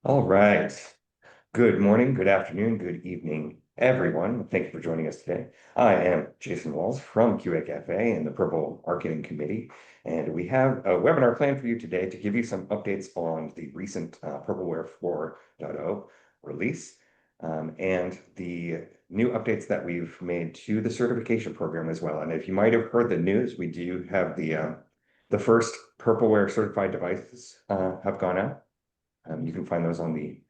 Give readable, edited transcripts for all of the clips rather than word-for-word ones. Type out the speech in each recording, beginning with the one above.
All right. Good morning, good afternoon, good evening, everyone. Thank you for joining us today. I am Jason Walls from QA Cafe and the Purple Marketing Committee, and we have a webinar planned for you today to give you some updates on the recent prplWare 4.0 release and the new updates that we've made to the certification program as well. And if you might have heard the news, we do have the first prplWare certified devices have gone out. You can find those on the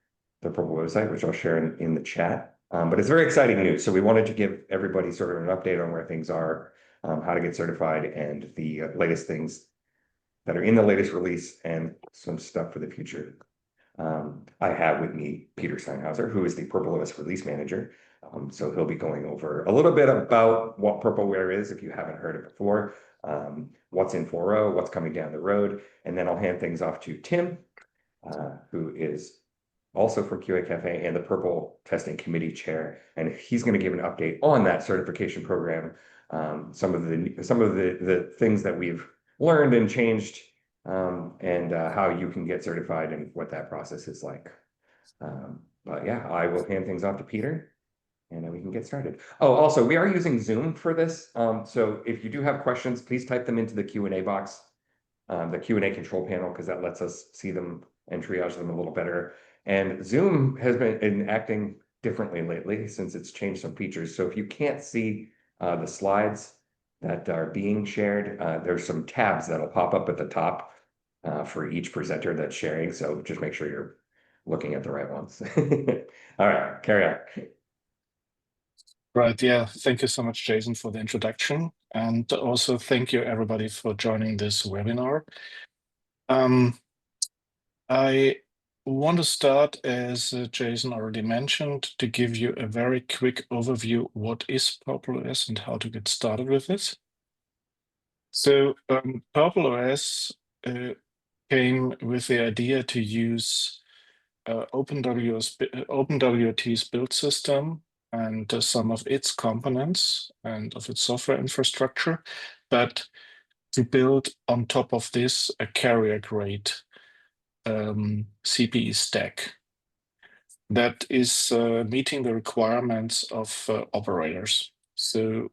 Purple website, which I'll share in the chat. But it's very exciting news. So we wanted to give everybody sort of an update on where things are, how to get certified, and the latest things that are in the latest release and some stuff for the future. I have with me Peter Steinäuser, who is the prplOS release manager. So he'll be going over a little bit about what prplWare is, if you haven't heard it before, what's in 4.0, what's coming down the road, and then I'll hand things off to Tim, who is also from QA Cafe and the Purple Testing Committee Chair, and he's going to give an update on that certification program, some of the things that we've learned and changed, and how you can get certified and what that process is like. But yeah, I will hand things off to Peter, and then we can get started. Oh, also, we are using Zoom for this, so if you do have questions, please type them into the Q&A box, the Q&A control panel, because that lets us see them and triage them a little better. And Zoom has been acting differently lately since it's changed some features. So if you can't see the slides that are being shared, there's some tabs that'll pop up at the top for each presenter that's sharing. So just make sure you're looking at the right ones. All right, carry on. Right, yeah. Thank you so much, Jason, for the introduction. And also thank you, everybody, for joining this webinar. I want to start, as Jason already mentioned, to give you a very quick overview what is prplOS and how to get started with it. So prplOS came with the idea to use OpenWRT's build system and some of its components and of its software infrastructure, but to build on top of this a carrier-grade CPE stack that is meeting the requirements of operators. So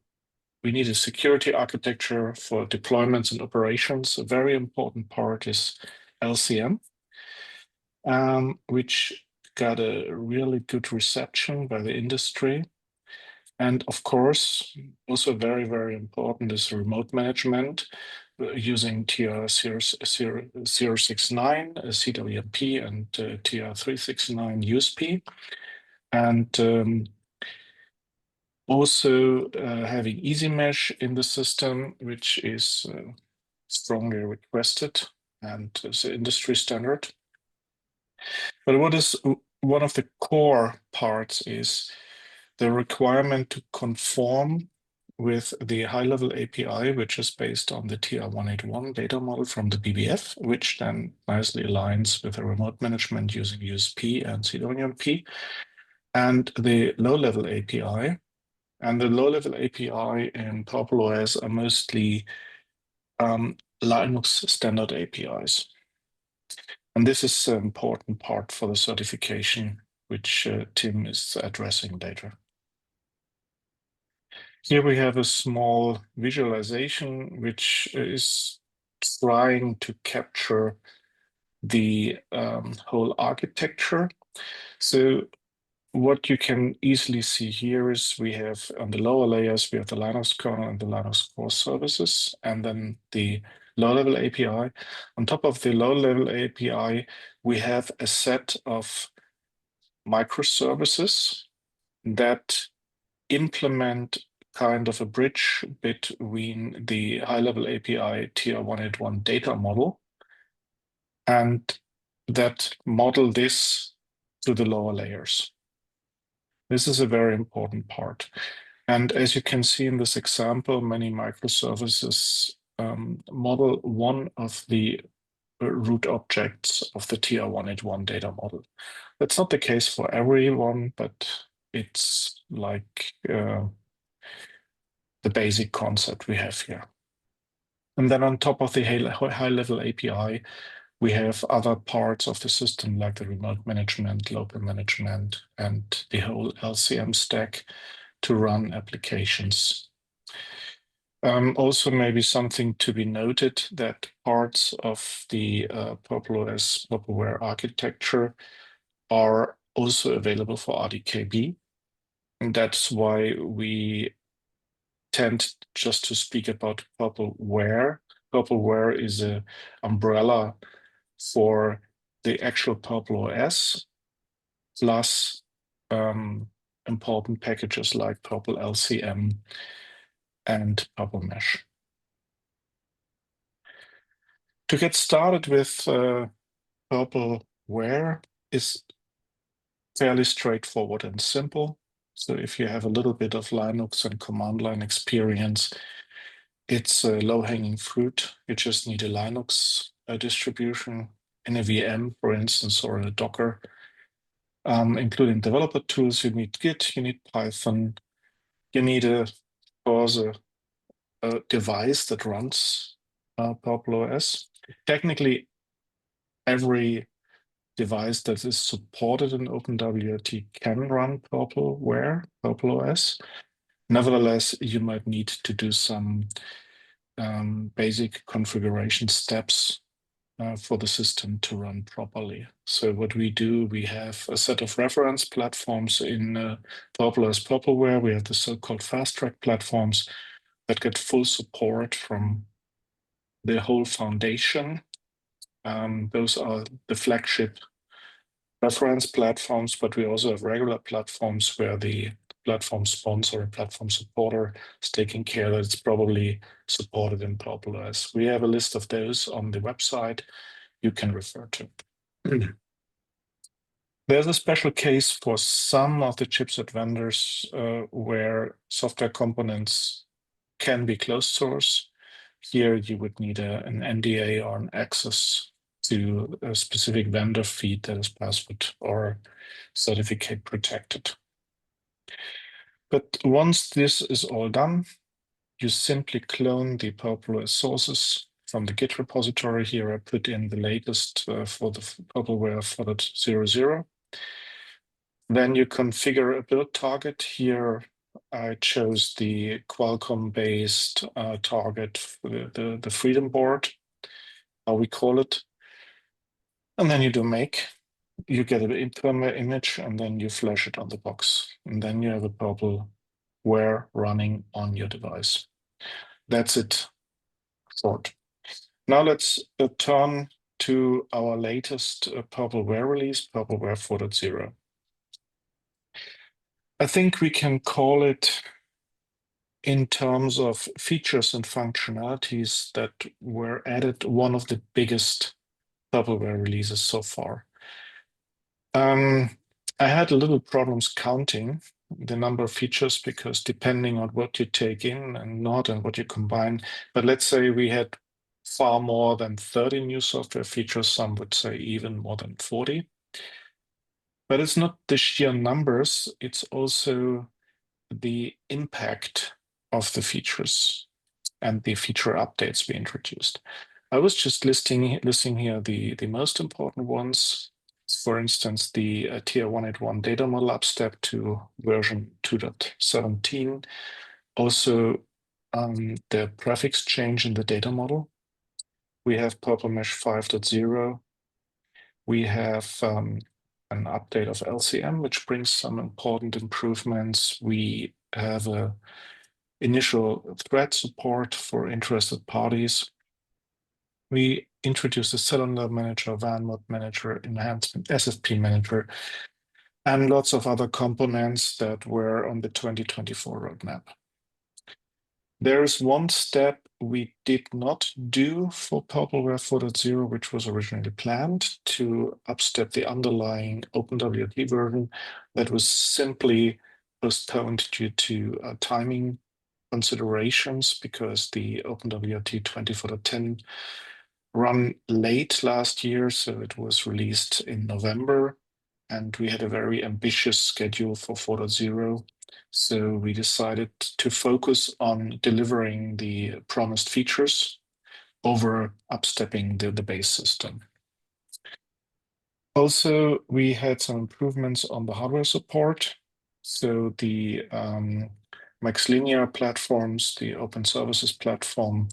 we need a security architecture for deployments and operations. A very important part is LCM, which got a really good reception by the industry. And of course, also very, very important is remote management using TR069, CWMP, and TR369 USP. And also having EasyMesh in the system, which is strongly requested and is an industry standard. But what is one of the core parts is the requirement to conform with the high-level API, which is based on the TR181 data model from the BBF, which then nicely aligns with the remote management using USP and CWMP, and the low-level API. And the low-level API in prplOS are mostly Linux standard APIs. And this is an important part for the certification, which Tim is addressing later. Here we have a small visualization, which is trying to capture the whole architecture. So what you can easily see here is we have on the lower layers, we have the Linux kernel and the Linux core services, and then the low-level API. On top of the low-level API, we have a set of microservices that implement kind of a bridge between the high-level API TR181 data model and that model this to the lower layers. This is a very important part. And as you can see in this example, many microservices model one of the root objects of the TR181 data model. That's not the case for everyone, but it's like the basic concept we have here. And then on top of the high-level API, We have other parts of the system like the remote management, local management, and the whole LCM stack to run applications. Also, maybe something to be noted that parts of the prplOS prplWare architecture are also available for RDKB. And that's why we tend just to speak about prplWare. prplWare is an umbrella for the actual prplOS plus important packages like prplLCM and prpLMesh. To get started with prplWare is fairly straightforward and simple. So if you have a little bit of Linux and command line experience, it's a low-hanging fruit. You just need a Linux distribution in a VM, for instance, or in a Docker. Including developer tools, you need Git, you need Python, you need a device that runs prplOS. Technically, every device that is supported in OpenWRT can run prplOS. Nevertheless, you might need to do some basic configuration steps for the system to run properly. So what we do, we have a set of reference platforms in prplOS prplWare. We have the so-called fast-track platforms that get full support from the whole foundation. Those are the flagship reference platforms, but we also have regular platforms where the platform sponsor or platform supporter is taking care that it's probably supported in prplOS. We have a list of those on the website you can refer to. There's a special case for some of the chipset vendors where software components can be closed source. Here you would need an NDA or an access to a specific vendor feed that is password or certificate protected. But once this is all done, you simply clone the prplOS sources from the Git repository. Here I put in the latest for the prplWare 4.00. Then you configure a build target. Here I chose the Qualcomm-based target for the Freedom Board, how we call it. And then you do make. You get an firmware image, and then you flash it on the box. And then you have a prplWare running on your device. That's it, short. Now let's turn to our latest prplWare release, prplWare 4.0. I think we can call it, in terms of features and functionalities that were added, one of the biggest prplWare releases so far. I had a little problems counting the number of features because depending on what you take in and not and what you combine, but let's say we had far more than 30 new software features, some would say even more than 40. But it's not the sheer numbers, it's also the impact of the features and the feature updates we introduced. I was just listing here the most important ones. For instance, the Tier 181 data model upstep to version 2.17. Also, the prefix change in the data model. We have prpLMesh 5.0. We have an update of LCM, which brings some important improvements. We have a initial thread support for interested parties. We introduced a Cellular Manager, WAN Mode Manager, Enhancement, SFP Manager, and lots of other components that were on the 2024 roadmap. There is one step we did not do for prplWare 4.0, which was originally planned to upstep the underlying OpenWRT version that was simply postponed due to timing considerations because the OpenWRT 24.10 run late last year, so it was released in November, and we had a very ambitious schedule for 4.0. So we decided to focus on delivering the promised features over upstepping the base system. Also, we had some improvements on the hardware support. So the MaxLinear platforms, the open services platform,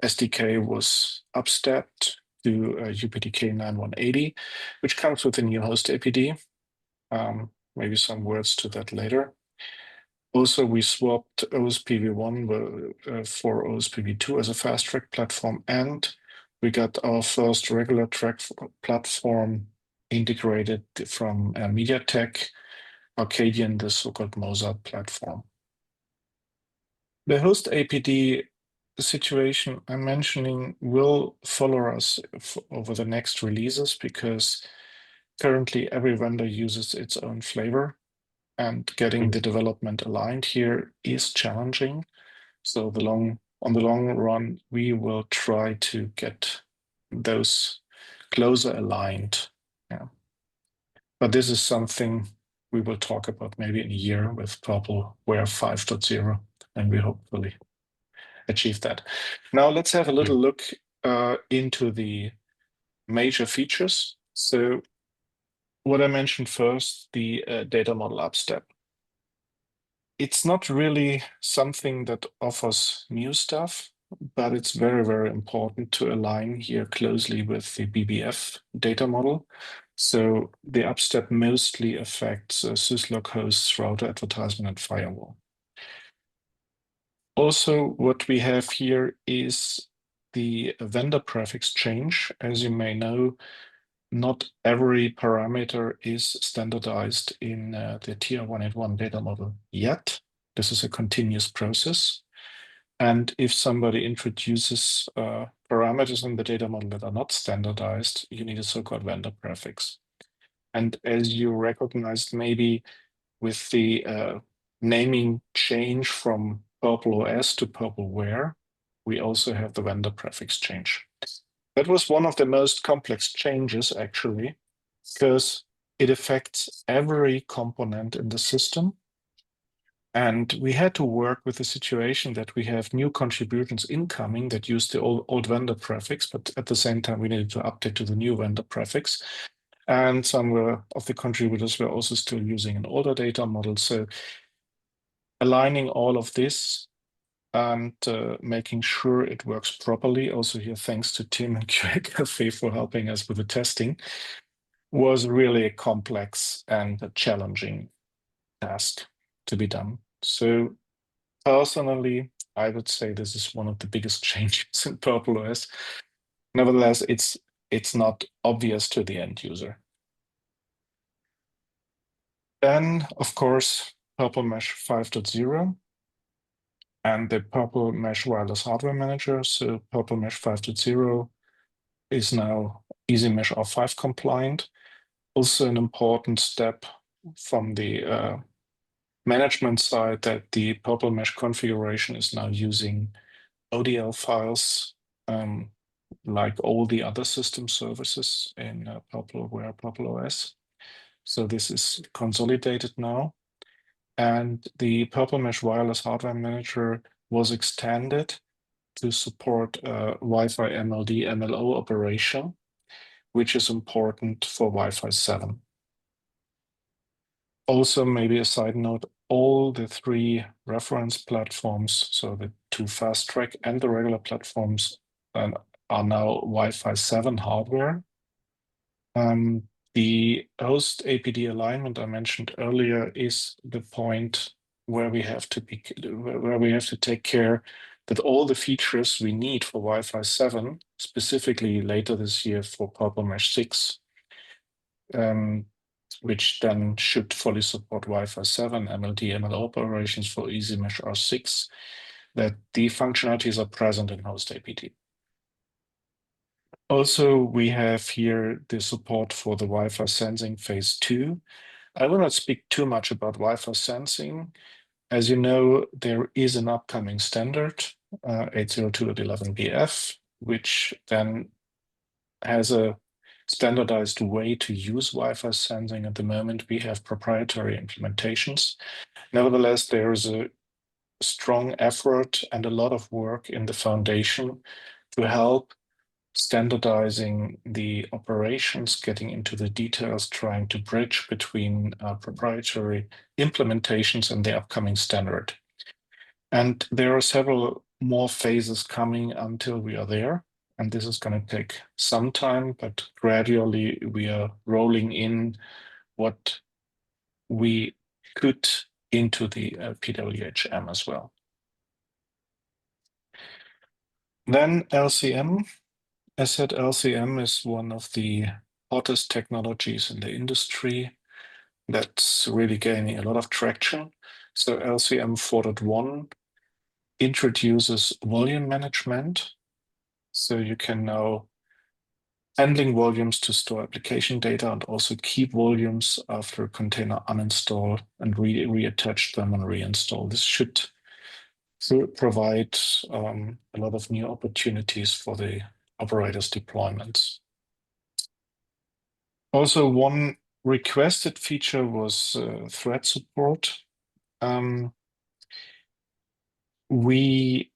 SDK was upstepped to UPDK 9180, which comes with a new host APD. Maybe some words to that later. Also, we swapped OSPv1 for OSPv2 as a fast track platform, and we got our first regular track platform integrated from MediaTek, Arcadian, the so-called Mozart platform. The host APD situation I'm mentioning will follow us over the next releases because currently every vendor uses its own flavor, and getting the development aligned here is challenging. So on the long run, we will try to get those closer aligned. Yeah. But this is something we will talk about maybe in a year with prplWare 5.0, and we hopefully achieve that. Now let's have a little look into the major features. So what I mentioned first, the data model upstep. It's not really something that offers new stuff, but it's very, very important to align here closely with the BBF data model. So the upstep mostly affects syslog hosts, router advertisement, and firewall. Also, what we have here is the vendor prefix change. As you may know, not every parameter is standardized in the tier 181 data model yet. This is a continuous process. And if somebody introduces parameters in the data model that are not standardized, you need a so-called vendor prefix. And as you recognized maybe with the naming change from prplOS to prplWare, we also have the vendor prefix change. That was one of the most complex changes, actually, because it affects every component in the system. And we had to work with the situation that we have new contributions incoming that use the old vendor prefix, but at the same time, we needed to update to the new vendor prefix. And some of the contributors were also still using an older data model. So aligning all of this and making sure it works properly. Also here, thanks to Tim and QA Cafe for helping us with the testing, was really a complex and a challenging task to be done. So personally, I would say this is one of the biggest changes in prplOS. Nevertheless, it's not obvious to the end user. Then, of course, prplMesh 5.0. and the prplMesh Wireless Hardware Manager. So prplMesh 5.0 is now EasyMesh R5 compliant. Also an important step from the management side that the prplMesh configuration is now using ODL files like all the other system services in prplWare, prplOS. So this is consolidated now. And the prplMesh Wireless Hardware Manager was extended to support Wi-Fi MLD MLO operation, which is important for Wi-Fi 7. Also, maybe a side note, all the three reference platforms, so the two fast track and the regular platforms, are now Wi-Fi 7 hardware. The host APD alignment I mentioned earlier is the point where we have to take care that all the features we need for Wi-Fi 7, specifically later this year for prplMesh 6, which then should fully support Wi-Fi 7, MLD, MLO operations for EasyMesh R6, that the functionalities are present in host APD. Also, we have here the support for the Wi-Fi sensing phase 2. I will not speak too much about Wi-Fi sensing. As you know, there is an upcoming standard, 802.11bf, which then has a standardized way to use Wi-Fi sensing. At the moment, we have proprietary implementations. Nevertheless, there is a strong effort and a lot of work in the foundation to help standardizing the operations, getting into the details, trying to bridge between proprietary implementations and the upcoming standard. And there are several more phases coming until we are there. And this is going to take some time, but gradually we are rolling in what we could into the PWHM as well. Then LCM. As said, LCM is one of the hottest technologies in the industry that's really gaining a lot of traction. So LCM 4.1 introduces volume management. So you can now handling volumes to store application data and also keep volumes after a container uninstall and reattach them and reinstall. This should provide a lot of new opportunities for the operators' deployments. Also, one requested feature was thread support. We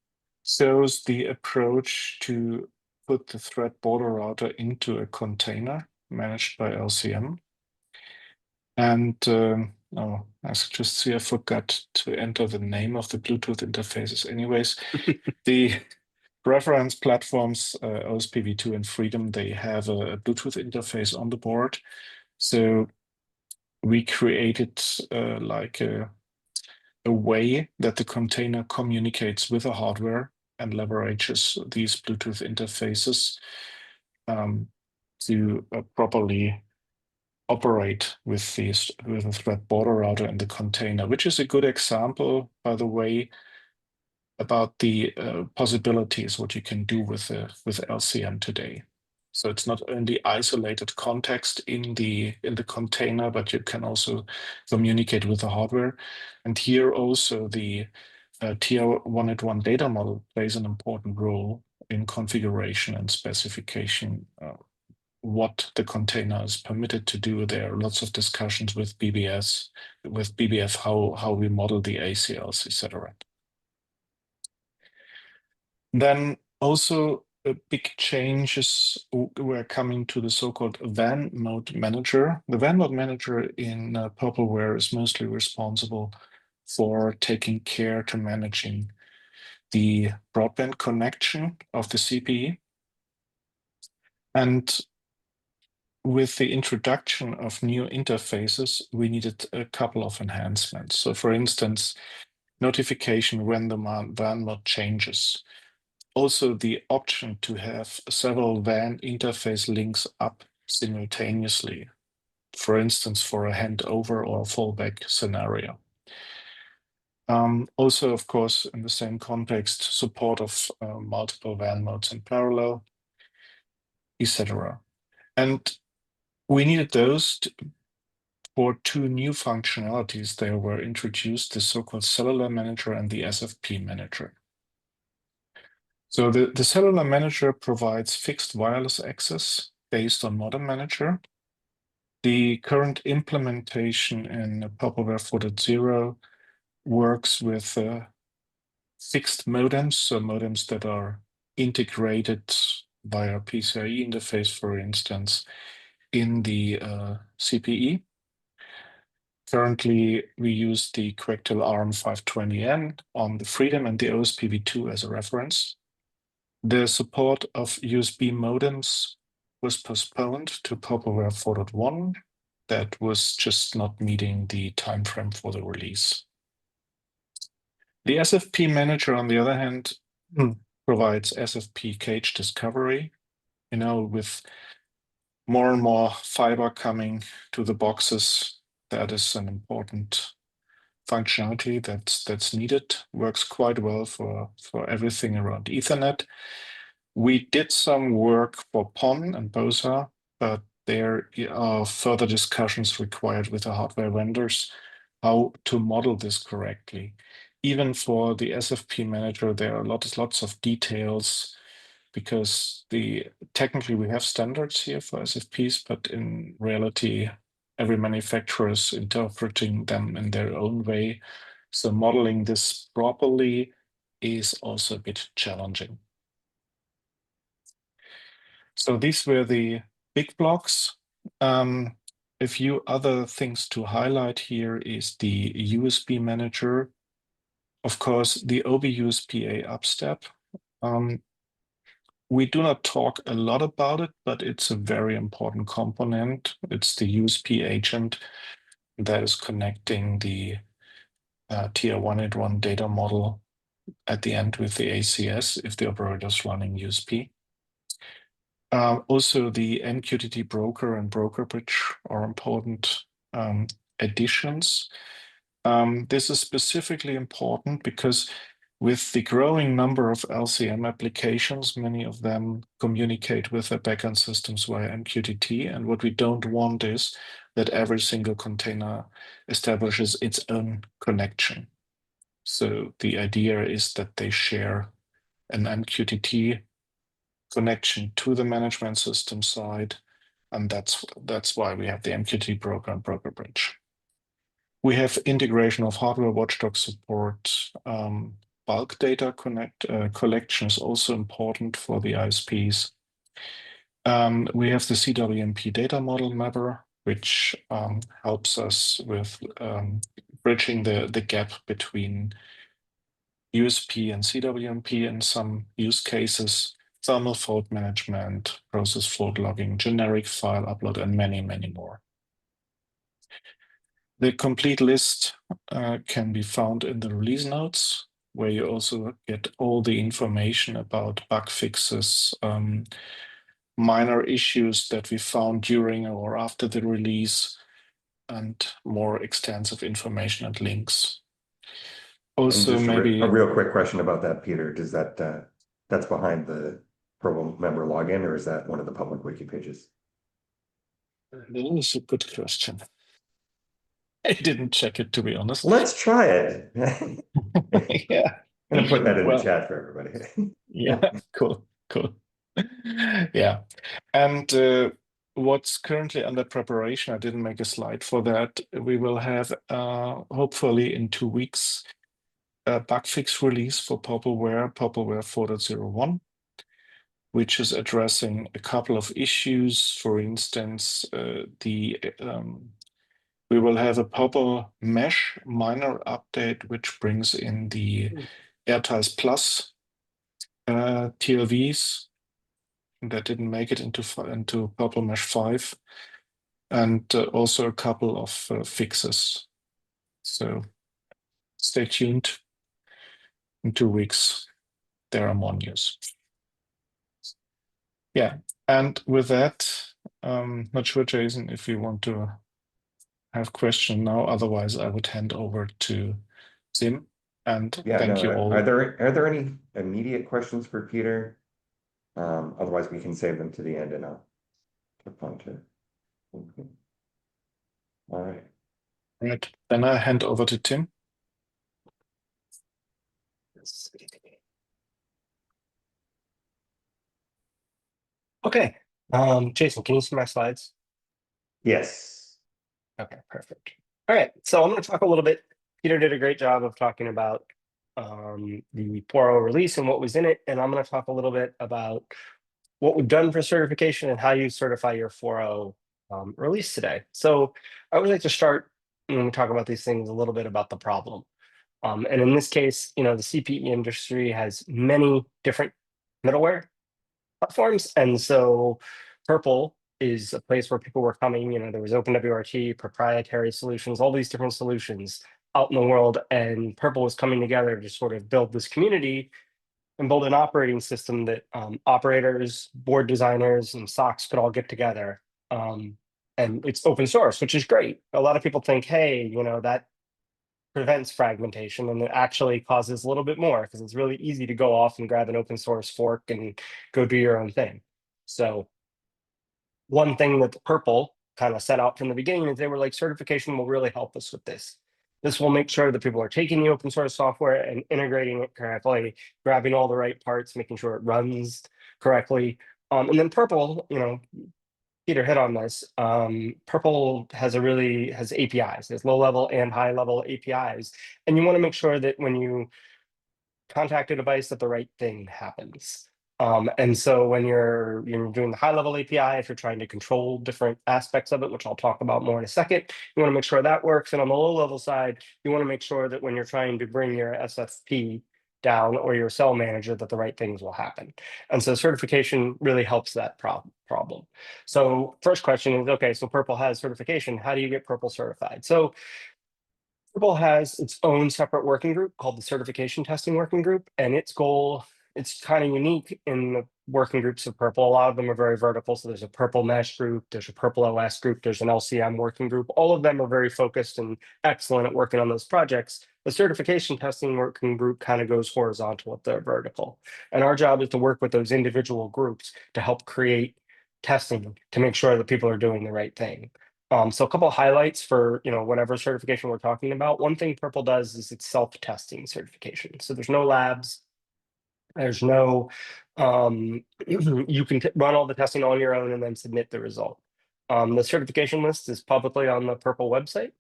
chose the approach to put the thread border router into a container managed by LCM. And oh, I just see I forgot to enter the name of the Bluetooth interfaces. Anyways, the reference platforms, OSPv2 and Freedom, they have a Bluetooth interface on the board. So we created like a way that the container communicates with the hardware and leverages these Bluetooth interfaces to properly operate with the thread border router in the container, which is a good example, by the way, about the possibilities what you can do with LCM today. So it's not only isolated context in the container, but you can also communicate with the hardware. And here also the TR-181 data model plays an important role in configuration and specification what the container is permitted to do. There are lots of discussions with BBS, how we model the ACLs, etc. Then also big changes were coming to the so-called WAN mode manager. The WAN mode manager in prplWare is mostly responsible for taking care to managing the broadband connection of the CPE. And with the introduction of new interfaces, we needed a couple of enhancements. So for instance, notification when the WAN mode changes. Also the option to have several WAN interface links up simultaneously, for instance, for a handover or a fallback scenario. Also, of course, in the same context, support of multiple WAN modes in parallel, etc. And we needed those for two new functionalities. They were introduced, the so-called Cellular Manager and the SFP Manager. So the Cellular Manager provides fixed wireless access based on Modem Manager. The current implementation in prplWare 4.0 works with fixed modems, so modems that are integrated via PCIe interface, for instance, in the CPE. Currently, we use the Quectel ARM520N on the Freedom and the OSPv2 as a reference. The support of USB modems was postponed to prplWare 4.1. That was just not meeting the timeframe for the release. The SFP Manager, on the other hand, provides SFP cage discovery. You know, with more and more fiber coming to the boxes, that is an important functionality that's needed. Works quite well for everything around Ethernet. We did some work for PON and BOSA, but there are further discussions required with the hardware vendors how to model this correctly. Even for the SFP Manager, there are lots of details because technically we have standards here for SFPs, but in reality, every manufacturer is interpreting them in their own way. So modeling this properly is also a bit challenging. So these were the big blocks. A few other things to highlight here is the USB manager. Of course, the OBUSPA upstep. We do not talk a lot about it, but it's a very important component. It's the USB agent that is connecting the tier 181 data model at the end with the ACS if the operator is running USB. Also, the MQTT broker and broker bridge are important additions. This is specifically important because with the growing number of LCM applications, many of them communicate with their backend systems via MQTT. And what we don't want is that every single container establishes its own connection. So the idea is that they share an MQTT connection to the management system side. And that's why we have the MQTT broker and broker bridge. We have integration of hardware watchdog support. Bulk data collection is also important for the ISPs. We have the CWMP data model mapper, which helps us with bridging the gap between USP and CWMP in some use cases, thermal fault management, process float logging, generic file upload, and many, many more. The complete list can be found in the release notes, where you also get all the information about bug fixes, minor issues that we found during or after the release, and more extensive information and links. Also, and just maybe a real quick question about that, Peter. Does that that's behind the prpl member login, or is that one of the public wiki pages? that is a good question. I didn't check it, to be honest. Let's try it. Yeah. I'm gonna put that in the Well, chat for everybody. yeah, cool. Yeah. And what's currently under preparation, I didn't make a slide for that. We will have, hopefully in 2 weeks, a bug fix release for prplWare 4.01, which is addressing a couple of issues. For instance, we will have a prplMesh minor update, which brings in the AirTiles Plus TLVs that didn't make it into prplMesh 5, and also a couple of fixes. So stay tuned. In 2 weeks, there are more news. Yeah, and with that, not sure, Jason, if you want to have question now. Otherwise, I would hand over to Tim. And Yeah, thank you all. Are there any immediate questions for Peter? Otherwise, we can save them to the end and I'll flip on to. Okay. All right. Right. Then I hand over to Tim. Okay. Jason, can you see my slides? Yes. Okay, perfect. All right, so I'm going to talk a little bit. Peter did a great job of talking about the 4.0 release and what was in it, and I'm going to talk a little bit about what we've done for certification and how you certify your 4.0 release today. So I would like to start when we talk about these things a little bit about the problem. And in this case, the CPE industry has many different middleware platforms, and so prpl is a place where people were coming. There was OpenWRT, proprietary solutions, all these different solutions out in the world, and prpl was coming together to sort of build this community and build an operating system that operators, board designers, and SOCs could all get together. And it's open source, which is great. A lot of people think, hey, that prevents fragmentation, and it actually causes a little bit more because it's really easy to go off and grab an open source fork and go do your own thing. So one thing that the prpl kind of set out from the beginning is they were like, certification will really help us with this. This will make sure that people are taking the open source software and integrating it correctly, grabbing all the right parts, making sure it runs correctly. And then prpl, Peter hit on this. prpl has APIs. There's low-level and high-level APIs, and you want to make sure that when you contact a device, that the right thing happens. And so when you're doing the high-level API, if you're trying to control different aspects of it, which I'll talk about more in a second, you want to make sure that works. And on the low-level side, you want to make sure that when you're trying to bring your SFP down or your cell manager, that the right things will happen. And so certification really helps that problem. So first question is, okay, so Purple has certification. How do you get Purple certified? So Purple has its own separate working group called the Certification Testing Working Group, and its goal, it's kind of unique in the working groups of Purple. A lot of them are very vertical. So there's a prplMesh group, there's a prplOS group, there's an LCM working group. All of them are very focused and excellent at working on those projects. The certification testing working group kind of goes horizontal with their vertical. And our job is to work with those individual groups to help create testing to make sure that people are doing the right thing. So a couple of highlights for whatever certification we're talking about. One thing Purple does is it's self-testing certification. So there's no labs. There's no you can run all the testing on your own and then submit the result. The certification list is publicly on the Purple website.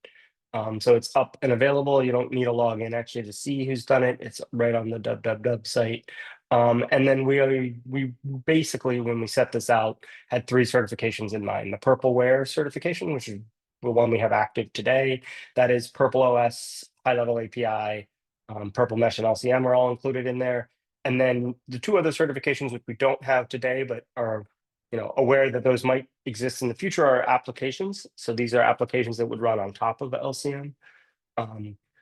So it's up and available. You don't need a login actually to see who's done it. It's right on the www site. And then we basically, when we set this out, had 3 certifications in mind. The prplWare certification, which is the one we have active today. That is prplOS, high-level API, prplMesh and LCM are all included in there. And then the 2 other certifications which we don't have today, but are aware that those might exist in the future, are applications. So these are applications that would run on top of the LCM.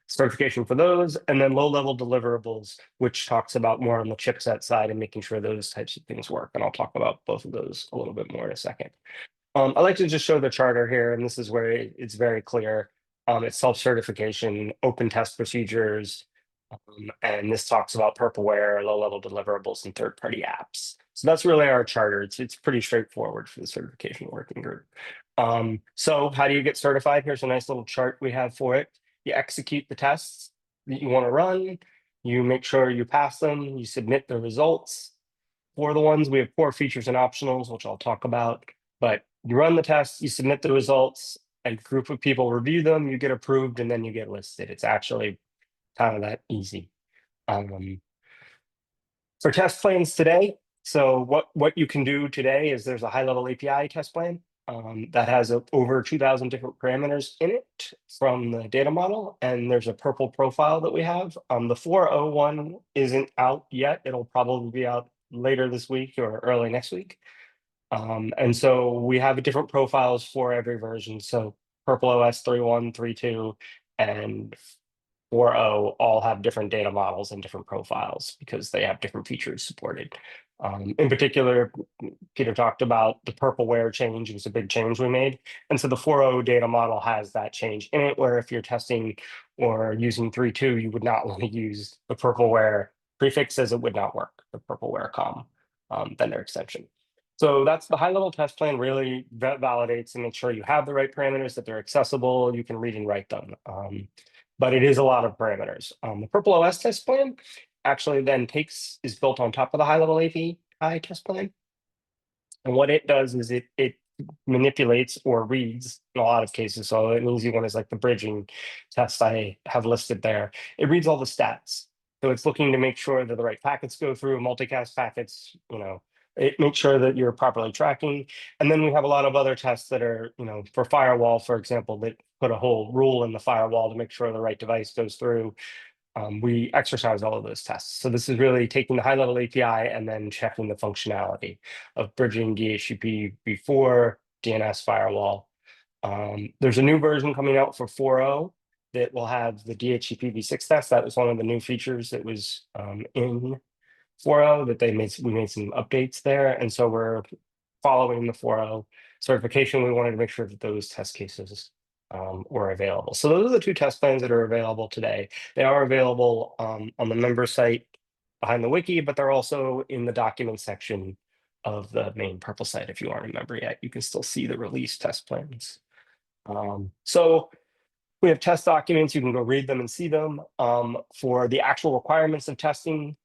Certification for those, and then low-level deliverables, which talks about more on the chipset side and making sure those types of things work. And I'll talk about both of those a little bit more in a second. I like to just show the charter here, and this is where it's very clear. It's self-certification, open test procedures, and this talks about prplWare, low-level deliverables, and third-party apps. So that's really our charter. It's pretty straightforward for the certification working group. So how do you get certified? Here's a nice little chart we have for it. You execute the tests that you want to run. You make sure you pass them. You submit the results. For the ones we have core features and optionals, which I'll talk about. But you run the tests, you submit the results, a group of people review them, you get approved, and then you get listed. It's actually kind of that easy. For test plans today, so what you can do today is there's a high-level API test plan that has over 2,000 different parameters in it from the data model, and there's a Purple profile that we have. The 4.0 one isn't out yet. It'll probably be out later this week or early next week. And so we have different profiles for every version. So prplOS 3.1, 3.2, and 4.0 all have different data models and different profiles because they have different features supported. In particular, Peter talked about the prplWare change. It was a big change we made. And so the 4.0 data model has that change in it, where if you're testing or using 3.2, you would not want to use the prplWare prefix, as it would not work, the prplWare COM vendor extension. So that's the high-level test plan. Really validates and makes sure you have the right parameters, that they're accessible, you can read and write them. But it is a lot of parameters. The prplOS test plan actually then is built on top of the high-level API test plan. And what it does is it manipulates or reads in a lot of cases. So an easy one is like the bridging test I have listed there. It reads all the stats. So it's looking to make sure that the right packets go through, multicast packets, it makes sure that you're properly tracking. And then we have a lot of other tests that are, for firewall, for example, that put a whole rule in the firewall to make sure the right device goes through. We exercise all of those tests. So this is really taking the high-level API and then checking the functionality of bridging DHCP before DNS firewall. There's a new version coming out for 4.0 that will have the DHCP v6 test. That was one of the new features that was in 4.0 that we made some updates there. And so we're following the 4.0 certification. We wanted to make sure that those test cases were available. So those are the 2 test plans that are available today. They are available on the member site behind the wiki, but they're also in the document section of the main Purple site. If you aren't a member yet, you can still see the release test plans. So we have test documents. You can go read them and see them. For the actual requirements of testing,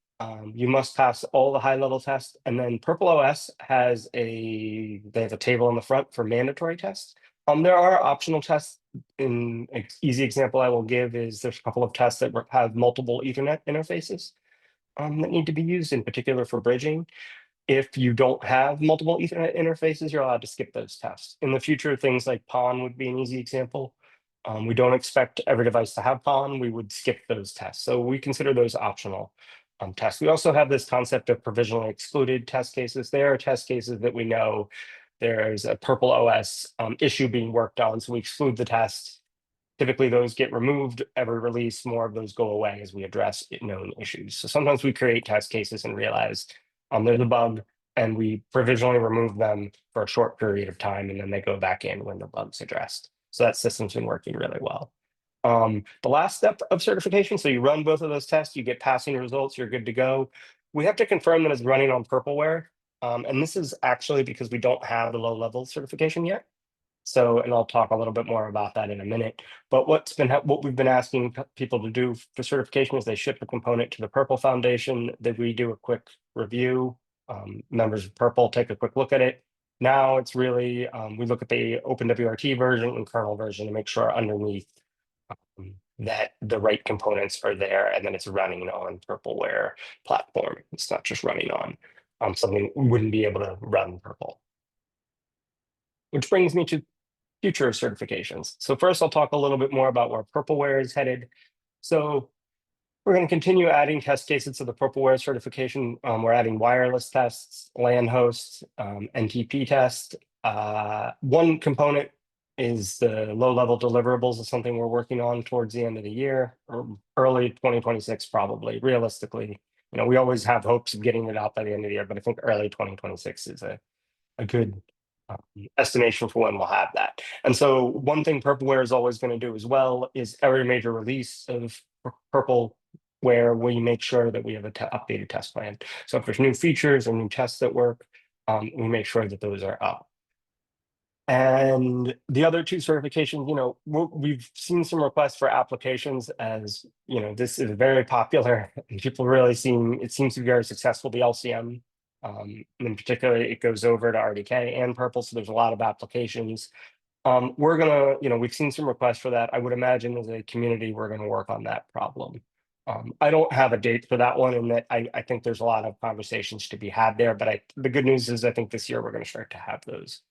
you must pass all the high-level tests, and then prplOS has they have a table on the front for mandatory tests. There are optional tests. An easy example I will give is there's a couple of tests that have multiple Ethernet interfaces. that need to be used, in particular for bridging. If you don't have multiple Ethernet interfaces, you're allowed to skip those tests. In the future, things like PON would be an easy example. We don't expect every device to have PON. We would skip those tests. So we consider those optional tests. We also have this concept of provisionally excluded test cases. There are test cases that we know there's a prplOS issue being worked on, so we exclude the test. Typically, those get removed every release. More of those go away as we address known issues. So sometimes we create test cases and realize there's a bug, and we provisionally remove them for a short period of time, and then they go back in when the bug's addressed. So that system's been working really well. The last step of certification, so you run both of those tests, you get passing results, you're good to go. We have to confirm that it's running on prplWare. And this is actually because we don't have the low-level certification yet. So, and I'll talk a little bit more about that in a minute. But what we've been asking people to do for certification is they ship a component to the prpl Foundation, that we do a quick review. Members of prpl take a quick look at it. Now it's really, we look at the OpenWRT version and kernel version to make sure underneath that the right components are there and then it's running on prplWare platform. It's not just running on something we wouldn't be able to run prpl. Which brings me to future certifications. So first, I'll talk a little bit more about where prplWare is headed. So we're going to continue adding test cases to the prplWare certification. We're adding wireless tests, LAN hosts, NTP tests. One component is the low-level deliverables is something we're working on towards the end of the year, or early 2026, probably. Realistically, we always have hopes of getting it out by the end of the year, but I think early 2026 is a good estimation for when we'll have that. And so one thing prplWare is always going to do as well is every major release of prplWare, we make sure that we have an updated test plan. So if there's new features or new tests that work, we make sure that those are up. And the other two certifications, we've seen some requests for applications, as this is very popular and people really it seems to be very successful, the LCM. In particular, it goes over to RDK and prpl, so there's a lot of applications. We've seen some requests for that. I would imagine as a community, we're gonna work on that problem. I don't have a date for that one, and that I think there's a lot of conversations to be had there, but the good news is I think this year we're gonna start to have those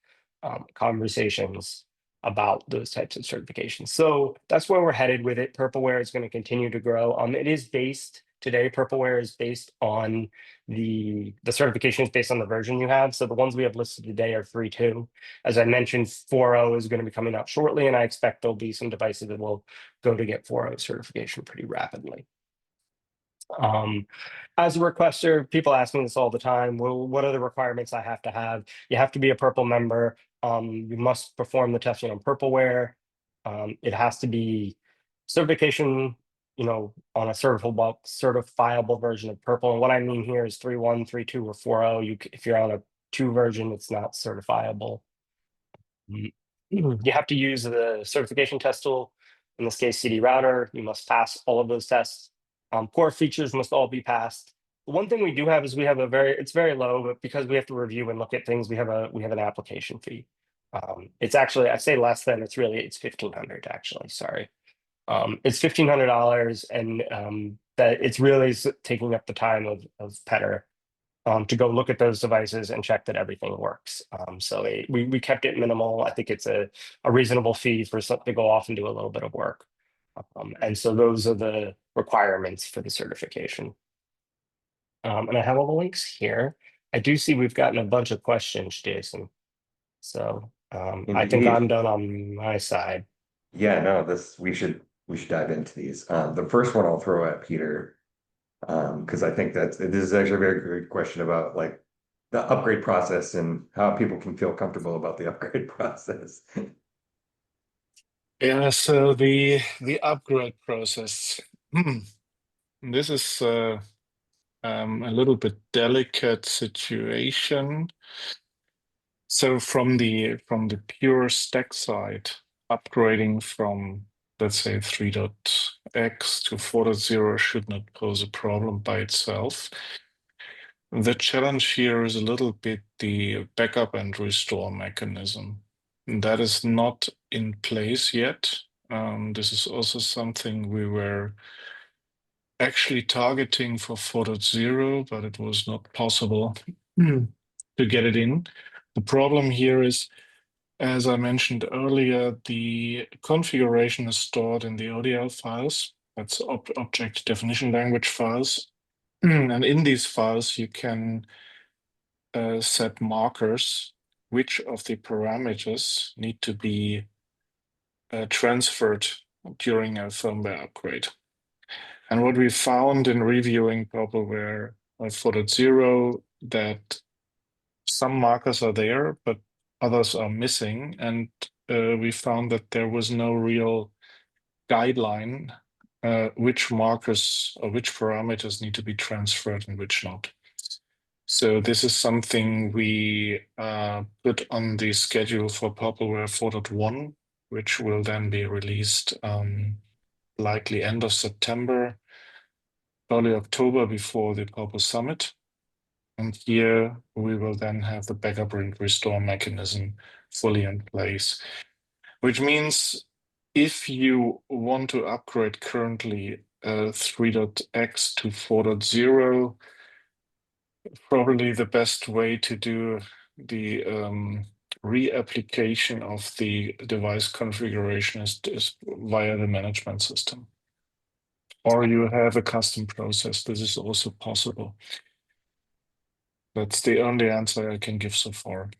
conversations about those types of certifications. So that's where we're headed with it. prplWare is going to continue to grow. It is based today. prplWare is based on the certification is based on the version you have. So the ones we have listed today are 3.2. As I mentioned, 4.0 is going to be coming out shortly, and I expect there'll be some devices that will go to get 4.0 certification pretty rapidly. As a requester, people ask me this all the time. Well, what are the requirements I have to have? You have to be a prpl member. You must perform the testing on prplWare. It has to be certification, on a certifiable version of prpl. And what I mean here is 3.1, 3.2, or 4.0. If you're on a 2 version, it's not certifiable. You have to use the certification test tool. In this case, CD router. You must pass all of those tests. Core features must all be passed. One thing we do have is it's very low, but because we have to review and look at things, we have an application fee. It's actually, I say less than, it's $1,500 actually, sorry. It's $1,500, and that it's really taking up the time of Peter to go look at those devices and check that everything works. So we kept it minimal. I think it's a reasonable fee for something to go off and do a little bit of work. And so those are the requirements for the certification. And I have all the links here. I do see we've gotten a bunch of questions, Jason. So I think I'm done on my side. Yeah, no, we should dive into these. The first one I'll throw at Peter, because I think this is actually a very good question about like the upgrade process and how people can feel comfortable about the upgrade process. Yeah, so the upgrade process. This is a little bit delicate situation. So from the pure stack side, upgrading from, let's say, 3.x to 4.0 should not pose a problem by itself. The challenge here is a little bit the backup and restore mechanism. That is not in place yet. This is also something we were actually targeting for 4.0, but it was not possible to get it in. The problem here is, as I mentioned earlier, the configuration is stored in the ODL files. That's object definition language files. And in these files, you can set markers which of the parameters need to be transferred during a firmware upgrade. And what we found in reviewing prplWare 4.0, that some markers are there, but others are missing. And we found that there was no real guideline which markers or which parameters need to be transferred and which not. So this is something we put on the schedule for prplWare 4.1, which will then be released likely end of September, early October, before the Purple Summit. And here we will then have the backup and restore mechanism fully in place, which means if you want to upgrade currently 3.x to 4.0, probably the best way to do the reapplication of the device configuration is via the management system. Or you have a custom process. This is also possible. That's the only answer I can give so far.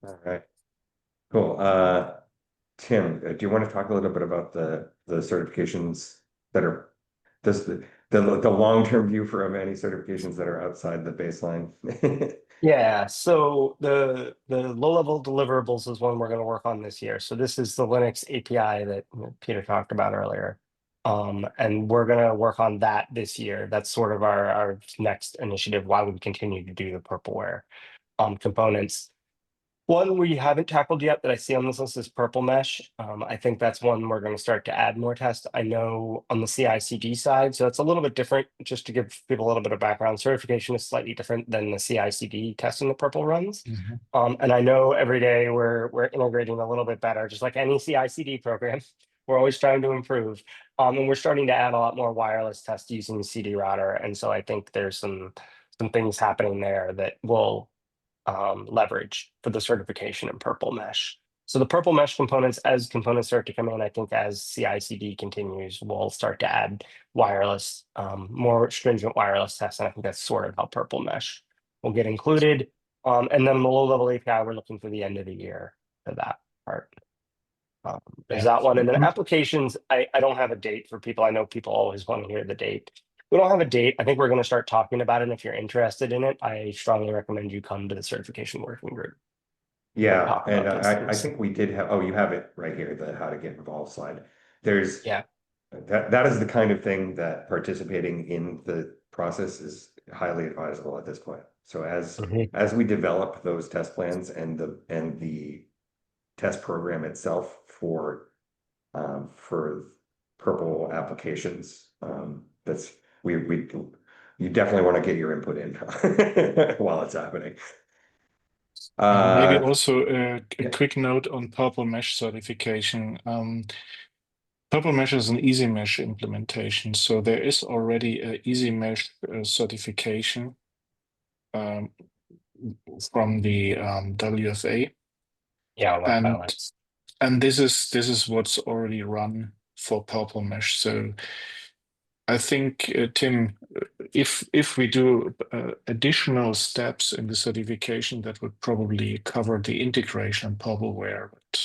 All right. Cool. Tim, do you want to talk a little bit about the certifications that are the long-term view for any certifications that are outside the baseline? Yeah, so the low-level deliverables is one we're going to work on this year. So this is the Linux API that Peter talked about earlier. And we're going to work on that this year. That's sort of our next initiative while we continue to do the prplWare components. One we haven't tackled yet that I see on this list is prplMesh. I think that's one we're going to start to add more tests. I know on the CI/CD side, so it's a little bit different. Just to give people a little bit of background, certification is slightly different than the CI/CD testing the Prpl runs. And I know every day we're integrating a little bit better, just like any CI/CD program. We're always trying to improve. And we're starting to add a lot more wireless tests using CD router. And so I think there's some things happening there that will leverage for the certification in prplMesh. So the prplMesh components, as components start to come in, I think as CI/CD continues, we'll start to add wireless, more stringent wireless tests. And I think that's sort of how prplMesh will get included. And then the low-level API, we're looking for the end of the year for that part. There's that one. And then applications, I don't have a date for people. I know people always want to hear the date. We don't have a date. I think we're going to start talking about it. And if you're interested in it, I strongly recommend you come to the certification working group. Yeah, and I think we did have, oh, you have it right here, the how to get involved slide. There's, Yeah, that is the kind of thing that participating in the process is highly advisable at this point. So as we develop those test plans and the test program itself for Prpl applications, that's you definitely want to get your input in while it's happening. Maybe also a quick note on prplMesh certification. prplMesh is an EasyMesh implementation, so there is already an EasyMesh certification from the WFA. Yeah, and this is what's already run for prplMesh. So I think, Tim, if we do additional steps in the certification, that would probably cover the integration in prplWare, but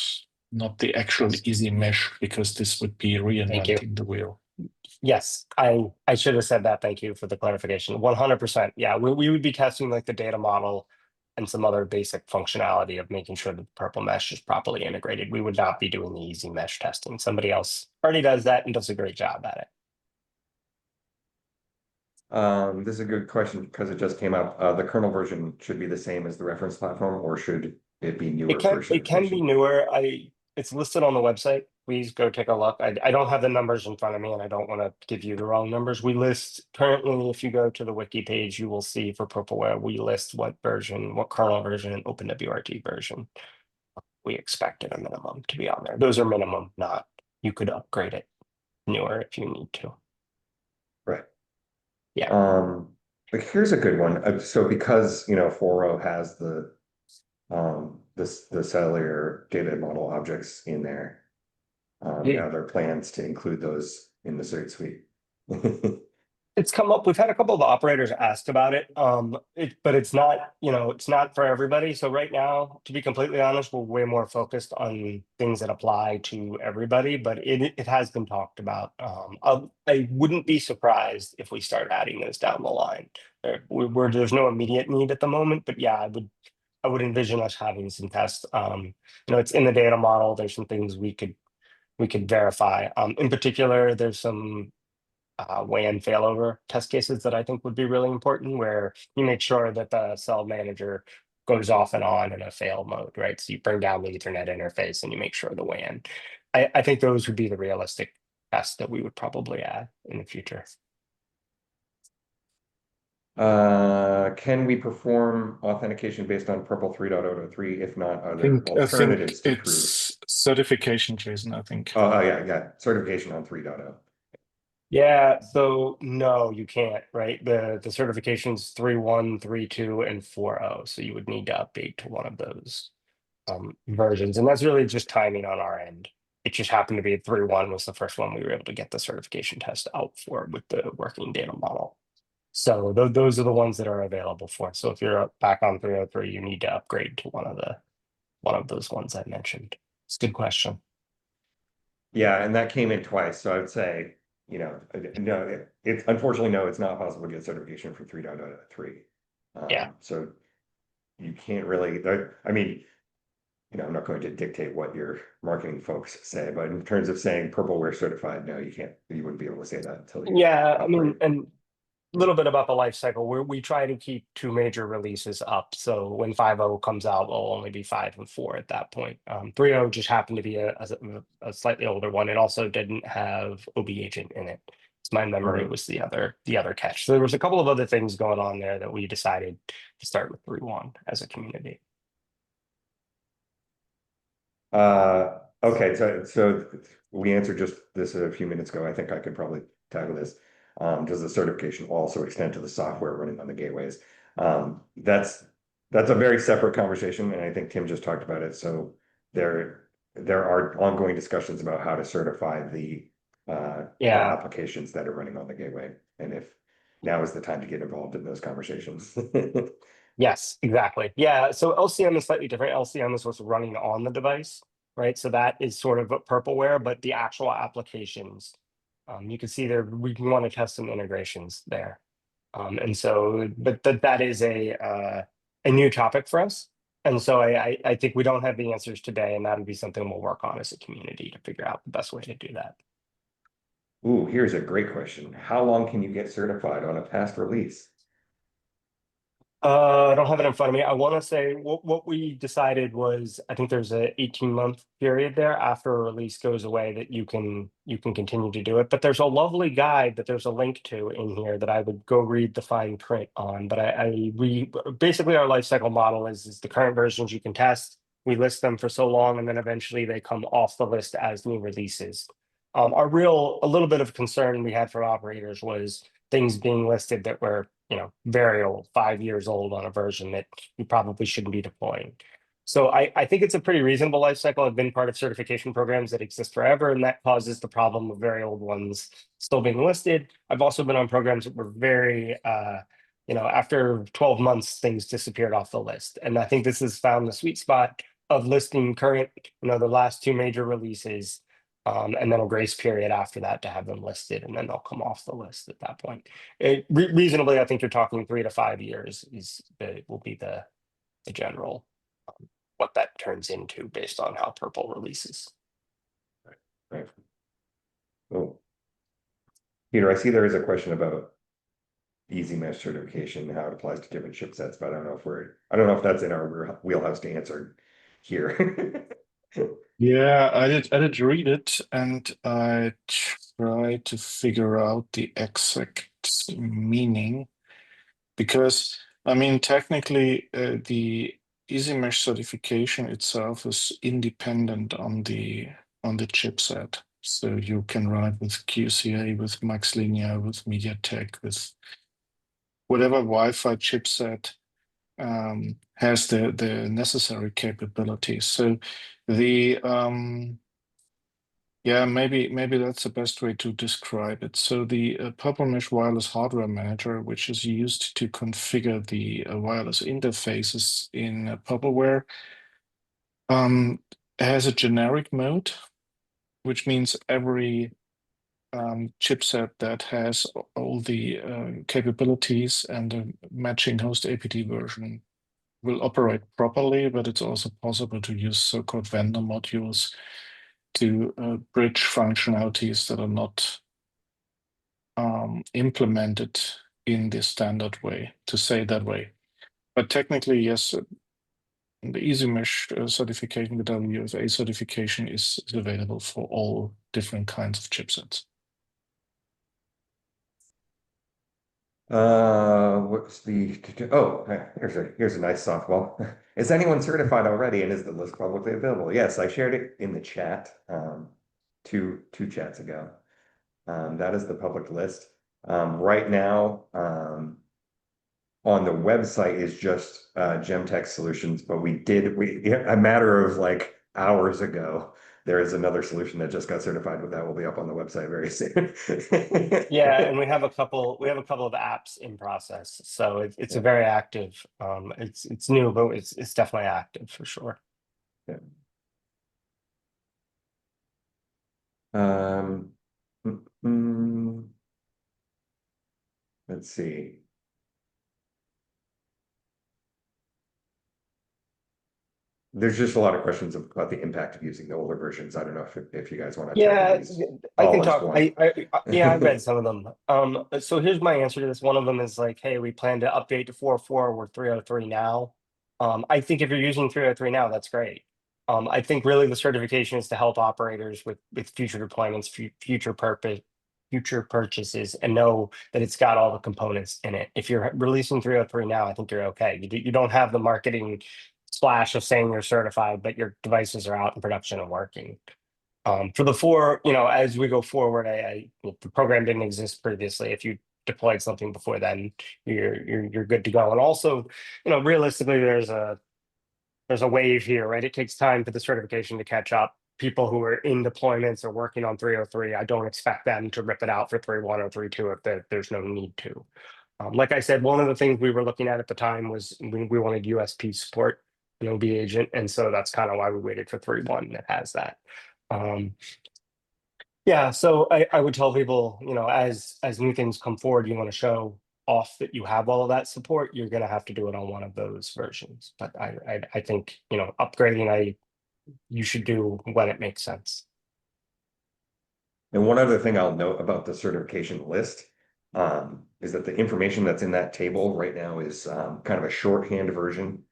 not the actual EasyMesh, because this would be reinventing the wheel. Yes, I should have said that. Thank you for the clarification. 100%. Yeah, we would be testing like the data model and some other basic functionality of making sure that the prplMesh is properly integrated. We would not be doing the EasyMesh testing. Somebody else already does that and does a great job at it. This is a good question because it just came up. The kernel version should be the same as the reference platform, or should it be newer version? It can be newer. It's listed on the website. Please go take a look. I don't have the numbers in front of me, and I don't want to give you the wrong numbers. We list currently, if you go to the wiki page, you will see for prplWare, we list what version, what kernel version, and OpenWRT version we expect at a minimum to be on there. Those are minimum, not you could upgrade it newer if you need to. Right. Yeah. But here's a good one. So because, 4.0 has the cellular data model objects in there, are there plans to include those in the cert suite? It's come up. We've had a couple of operators ask about it. But it's not, it's not for everybody. So right now, to be completely honest, we're way more focused on things that apply to everybody, but it has been talked about. I wouldn't be surprised if we start adding those down the line. There's no immediate need at the moment, but yeah, I would envision us having some tests. It's in the data model. There's some things we could verify. In particular, there's some WAN failover test cases that I think would be really important, where you make sure that the cell manager goes off and on in a fail mode, right? So you bring down the Ethernet interface and you make sure the WAN. I think those would be the realistic tests that we would probably add in the future. Can we perform authentication based on Purple 3.0 to 3? If not, are I there think alternatives to prove? it's certification, Jason, I think. Oh, yeah. Certification on 3.0. Yeah, so no, you can't, right? The certifications 3.1, 3.2, and 4.0. So you would need to update to one of those versions. And that's really just timing on our end. It just happened to be 3.1 was the first one we were able to get the certification test out for with the working data model. So those are the ones that are available for. So if you're back on 3.03, you need to upgrade to one of those ones I mentioned. It's a good question. Yeah, and that came in twice. So I would say, no, it's unfortunately, no, it's not possible to get certification from 3.0 to 3. Yeah. So you can't really, I mean, I'm not going to dictate what your marketing folks say, but in terms of saying prplWare certified, no, you wouldn't be able to say that until you Yeah, I mean, upgrade. and a little bit about the life cycle. We try to keep two major releases up. So when 5.0 comes out, it'll only be 5 and 4 at that point. 3.0 just happened to be a slightly older one. It also didn't have OB agent in it. So my memory was the other catch. So there was a couple of other things going on there that we decided to start with 3.1 as a community. Okay, so we answered just this a few minutes ago. I think I could probably tackle this. Does the certification also extend to the software running on the gateways? That's a very separate conversation, and I think Tim just talked about it. So there are ongoing discussions about how to certify the applications that are running on the gateway, and if now is the time to get involved in those conversations. Yes, exactly. Yeah, so LCM is slightly different. LCM is what's running on the device, right? So that is sort of a prplWare, but the actual applications, you can see there, we want to test some integrations there. And so, but that is a new topic for us. And so I think we don't have the answers today, and that would be something we'll work on as a community to figure out the best way to do that. Ooh, here's a great question. How long can you get certified on a past release? I don't have it in front of me. I want to say what we decided was, I think there's a 18-month period there after a release goes away that you can continue to do it. But there's a lovely guide that there's a link to in here that I would go read the fine print on. But we basically, our lifecycle model is the current versions you can test. We list them for so long, and then eventually they come off the list as new releases. A little bit of concern we had for operators was things being listed that were very old, 5 years old on a version that you probably shouldn't be deploying. So I think it's a pretty reasonable life cycle. I've been part of certification programs that exist forever, and that causes the problem of very old ones still being listed. I've also been on programs that were very, after 12 months, things disappeared off the list. And I think this has found the sweet spot of listing current, the last two major releases, and then a grace period after that to have them listed, and then they'll come off the list at that point. Reasonably, I think you're talking 3 to 5 years will be the general what that turns into based on how Purple releases. Right. Oh, Peter, I see there is a question about EasyMesh certification, how it applies to different chipsets, but I don't know if that's in our wheelhouse to answer here. Yeah, I did read it, and I tried to figure out the exact meaning, because I mean, technically, the EasyMesh certification itself is independent on the chipset. So you can run it with QCA, with MaxLinear, with MediaTek, with whatever Wi-Fi chipset has the necessary capabilities. So the yeah, maybe that's the best way to describe it. So the prpLMesh wireless hardware manager, which is used to configure the wireless interfaces in prplWare, has a generic mode, which means every chipset that has all the capabilities and the matching host APT version will operate properly, but it's also possible to use so-called vendor modules to bridge functionalities that are not implemented in the standard way, to say that way. But technically, yes, the EasyMesh certification, the WFA certification is available for all different kinds of chipsets. What's the, oh, here's a nice softball. Is anyone certified already, and is the list publicly available? Yes, I shared it in the chat two chats ago. That is the public list. Right now, on the website is just Gemtech Solutions, but a matter of like hours ago, there is another solution that just got certified, but that will be up on the website very soon. Yeah, and we have a couple of apps in process, so it's a very active. It's new, but it's definitely active for sure. Yeah. Um, let's see. There's just a lot of questions about the impact of using the older versions. I don't know if you guys want to tackle Yeah, these I all can as talk. one. Yeah, I read some of them. So here's my answer to this. One of them is like, hey, we plan to update to 4.4. We're 3.03 now. I think if you're using 3.03 now, that's great. I think really the certification is to help operators with future deployments, future purchases, and know that it's got all the components in it. If you're releasing 3.03 now, I think you're okay. You don't have the marketing splash of saying you're certified, but your devices are out in production and working. For the four, as we go forward, the program didn't exist previously. If you deployed something before then, you're good to go. And also, realistically, there's a wave here, right? It takes time for the certification to catch up. People who are in deployments or working on 3.03, I don't expect them to rip it out for 3.1 or 3.2 if there's no need to. Like I said, one of the things we were looking at the time was we wanted USP support, OB agent, and so that's kind of why we waited for 3.1 that has that. Yeah, so I would tell people, as new things come forward, you want to show off that you have all of that support, you're going to have to do it on one of those versions. But I think, upgrading, you should do when it makes sense. And one other thing I'll note about the certification list is that the information that's in that table right now is kind of a shorthand version.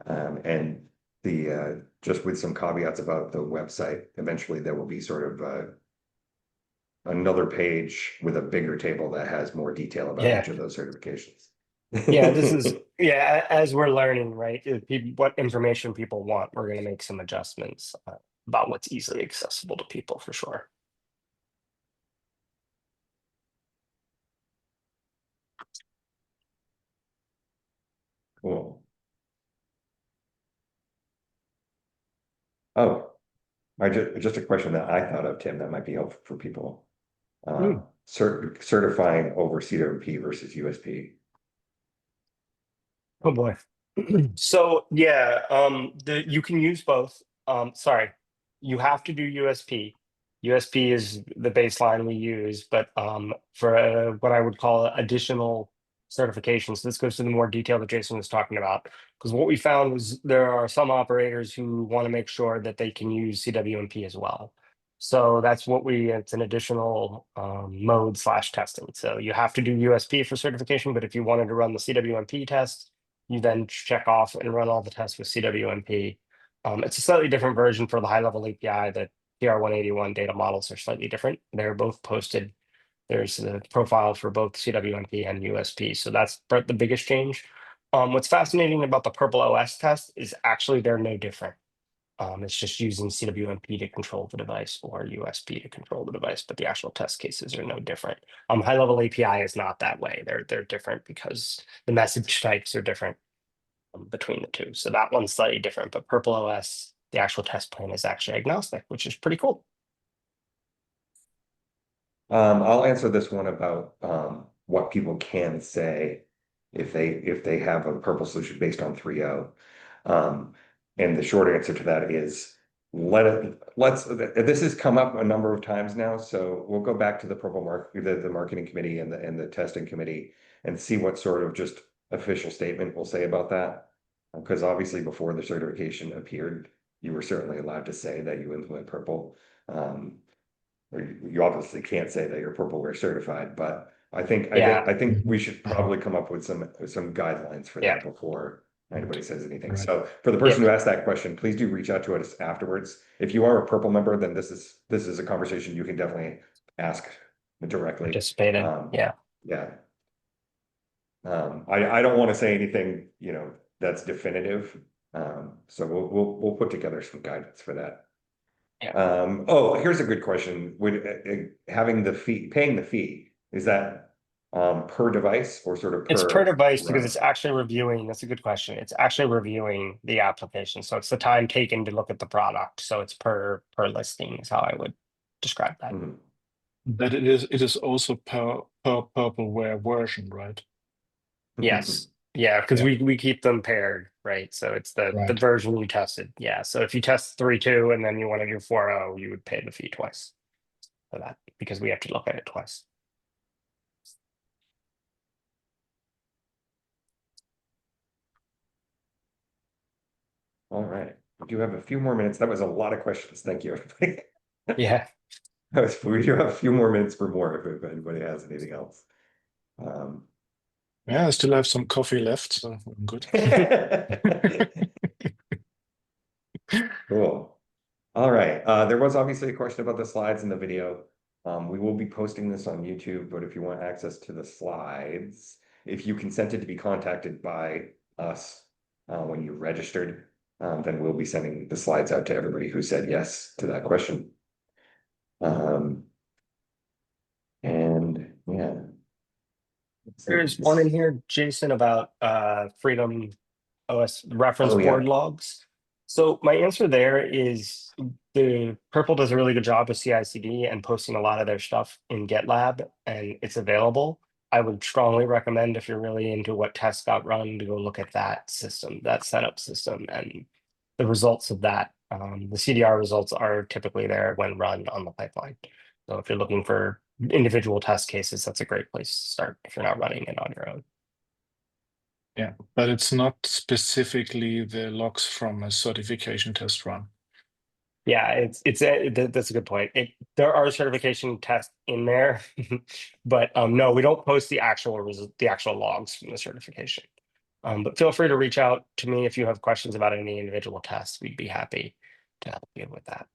And just with some caveats about the website, eventually there will be sort of another page with a bigger table that has more detail about each of those certifications. Yeah, this is as we're learning, right? What information people want, we're going to make some adjustments about what's easily accessible to people for sure. Cool. Oh, just a question that I thought of, Tim, that might be helpful for people. Certifying over CWP versus USP. Oh boy. So yeah, you can use both. Sorry, you have to do USP. USP is the baseline we use, but for what I would call additional certifications, this goes to the more detail that Jason was talking about. Because what we found was there are some operators who want to make sure that they can use CWMP as well. So that's it's an additional mode/testing. So you have to do USP for certification, but if you wanted to run the CWMP test, you then check off and run all the tests with CWMP. It's a slightly different version for the high-level API. The TR-181 data models are slightly different. They're both posted. There's a profile for both CWMP and USP. So that's the biggest change. What's fascinating about the prplOS test is actually they're no different. It's just using CWMP to control the device or USB to control the device, but the actual test cases are no different. High-level API is not that way. They're different because the message types are different between the two. So that one's slightly different, but prplOS, the actual test plan is actually agnostic, which is pretty cool. I'll answer this one about what people can say if they have a purple solution based on 3.0. And the short answer to that is this has come up a number of times now, so we'll go back to the the marketing committee and the testing committee and see what sort of just official statement we'll say about that. Because obviously before the certification appeared, you were certainly allowed to say that you implement purple. Or you obviously can't say that you're prplWare certified, but I think we should probably come up with some guidelines for that before anybody says anything. Right. So for the person who asked that question, please do reach out to us afterwards. If you are a purple member, then this is a conversation you can definitely ask directly. Participate in. Yeah. I don't want to say anything, that's definitive. So we'll put together some guidance for that. Oh, here's a good question. Would having paying the fee, is that per device or sort of per? It's per device run? because it's actually reviewing. That's a good question. It's actually reviewing the application. So it's the time taken to look at the product. So it's per listing is how I would describe that. But it is also per prplWare version, right? Yes. Yeah, because we keep them paired, right? So it's the version you tested. Yeah. So if you test 3.2 and then you want to do 4.0, you would pay the fee twice for that because we have to look at it twice. All right. We do have a few more minutes. That was a lot of questions. Thank you, everybody. Yeah. We do have a few more minutes for more if anybody has anything else. Yeah, I still have some coffee left, so I'm good. Cool. All right. There was obviously a question about the slides in the video. We will be posting this on YouTube, but if you want access to the slides, if you consented to be contacted by us when you registered, then we'll be sending the slides out to everybody who said yes to that question. And yeah. There's one in here, Jason, about Freedom OS reference board logs. So my answer there is the Purple does a really good job with CI/CD and posting a lot of their stuff in GitLab, and it's available. I would strongly recommend if you're really into what tests got run to go look at that system, that setup system, and the results of that. The CDR results are typically there when run on the pipeline. So if you're looking for individual test cases, that's a great place to start if you're not running it on your own. Yeah, but it's not specifically the logs from a certification test run. Yeah, that's a good point. There are certification tests in there, but no, we don't post the actual logs from the certification. But feel free to reach out to me if you have questions about any individual tests. We'd be happy to help you with that.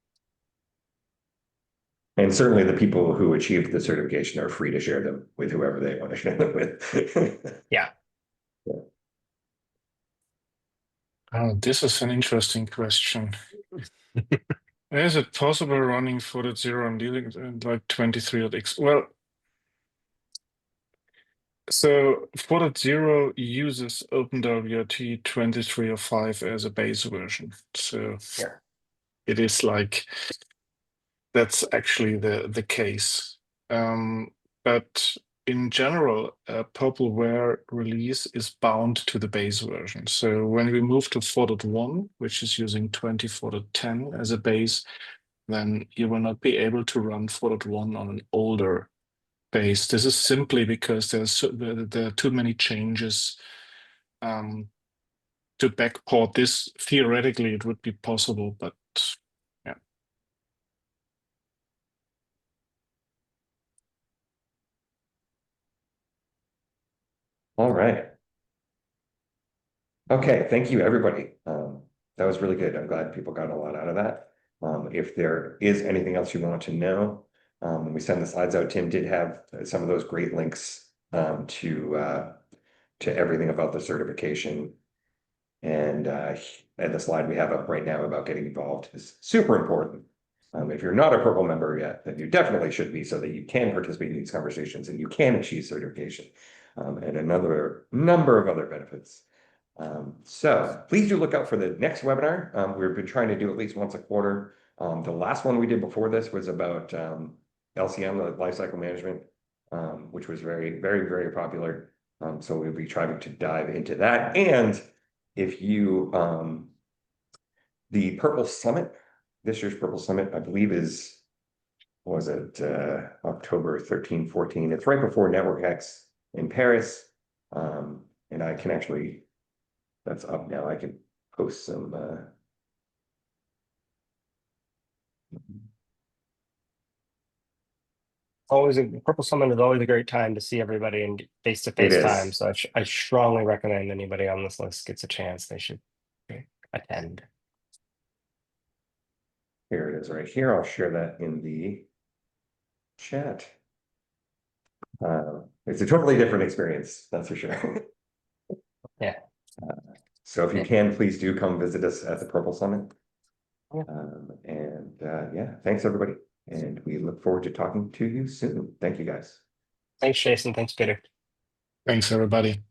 And certainly the people who achieved the certification are free to share them with whoever they want to share them with. Yeah. Oh, this is an interesting question. Is it possible running 4.0 and dealing like 23.x? Well, so 4.0 uses OpenWRT 23.05 as a base version. So it is like that's actually the case. But in general, a prplWare release is bound to the base version. So when we move to 4.1, which is using 24.10 as a base, then you will not be able to run 4.1 on an older base. This is simply because there are too many changes to backport this. Theoretically, it would be possible, but yeah. All right. Okay, thank you, everybody. That was really good. I'm glad people got a lot out of that. If there is anything else you want to know, when we send the slides out, Tim did have some of those great links to everything about the certification. And the slide we have up right now about getting involved is super important. If you're not a Purple member yet, then you definitely should be, so that you can participate in these conversations and you can achieve certification, and another number of other benefits. So please do look out for the next webinar. We've been trying to do at least once a quarter. The last one we did before this was about LCM, the lifecycle management, which was very, very, very popular. So we'll be trying to dive into that. And if you, the Purple Summit, this year's Purple Summit, I believe was it October 13, 14? It's right before Network X in Paris. And I can actually, that's up now. I can post some. Purple Summit is always a great time to see everybody in face-to-face time. So I strongly recommend anybody on this list gets a chance, they should attend. Here it is right here. I'll share that in the chat. It's a totally different experience, that's for sure. Yeah. So if you can, please do come visit us at the Purple Summit. Yeah. Yeah, thanks everybody. And we look forward to talking to you soon. Thank you guys. Thanks, Jason. Thanks, Peter. Thanks, everybody.